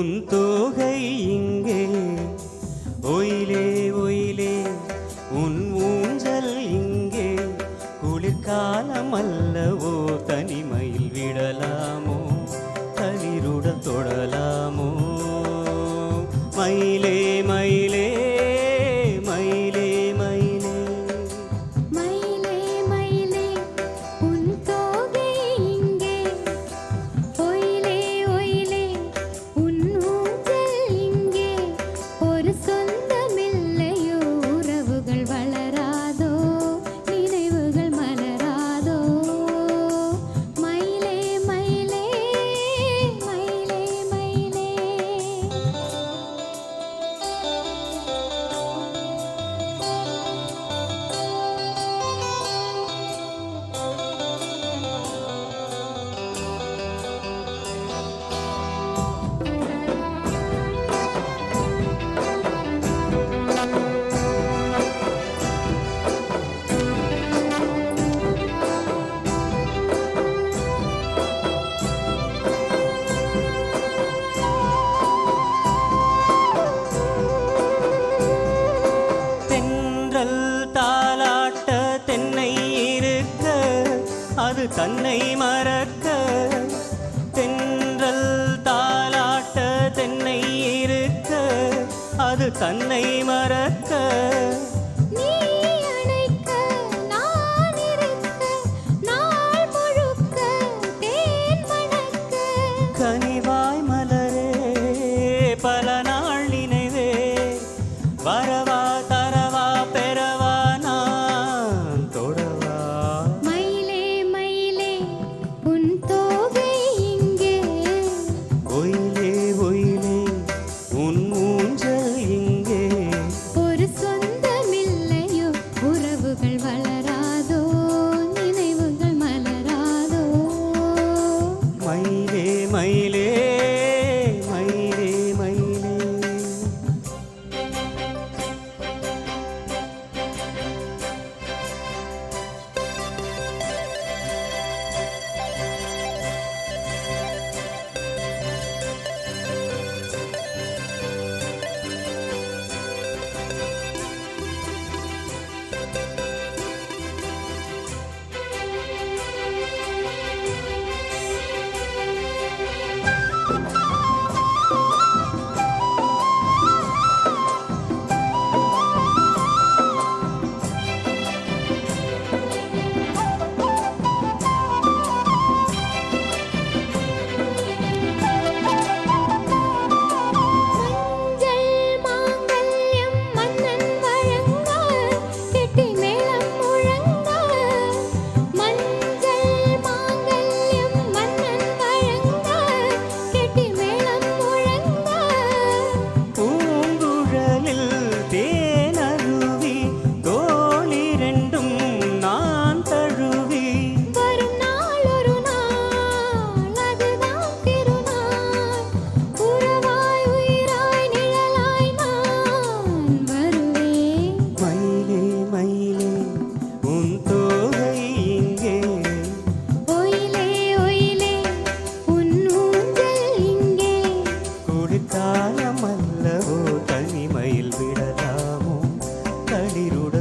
உன் தோகை இங்கே ஒயிலே ஒயிலே உன் ஊஞ்சல் இங்கே குளிர்காலம் அல்லவோ தனிமையில் விடலாமோ தளிருட தொடலாமோ மயிலே மயிலே மயிலே மயிலே மயிலே மயிலே உன் தோகை இங்கே ஒயிலே ஒயிலே உன் ஊஞ்சல் இங்கே ஒரு சொந்தமில்லையோ உறவுகள் வளராதோ நினைவுகள் மலராதோ மயிலே மயிலே மயிலே மயிலே தென்றல் தாலாட்ட தென்னை இருக்க அது தன்னை மறக்க தென்றல் தாலாட்ட தென்னை இருக்க அது தன்னை மறக்க நீ அணைக்க நான் இருக்க நாள் முழுக்க தேன் மணக்க கனிவாய் மலரே பல நாள் நினைவே வரவா தரவா பெறவா நான் தொடவா மயிலே மயிலே உன் தோகை இங்கே ஒயிலே ஒயிலே உன் ஊஞ்சல் இங்கே ஒரு சொந்தமில்லையோ உறவுகள் வளராதோ நினைவுகள் மலராதோ மயிலே மயிலே மயிலே மயிலே மஞ்சள் மாங்கல்யம் மன்னன் வழங்க கெட்டி மேளம் முழங்க மஞ்சள் மாங்கல்யம் மன்னன் வழங்க கெட்டி மேளம் முழங்க பூங்குழலில் தேனருவி தோளிரண்டும் நான் தழுவி வரும் நாள் ஒரு நாள் அதுதான் திருநாள் உறவாய் உயிராய் நிழலாய் நான் வருவேன் மயிலே மயிலே உன் தோகை இங்கே ஒயிலே ஒயிலே உன் ஊஞ்சல் இங்கே குளிர்காலம் அல்லவோ தனிமையில் விடலாமோ தளிருட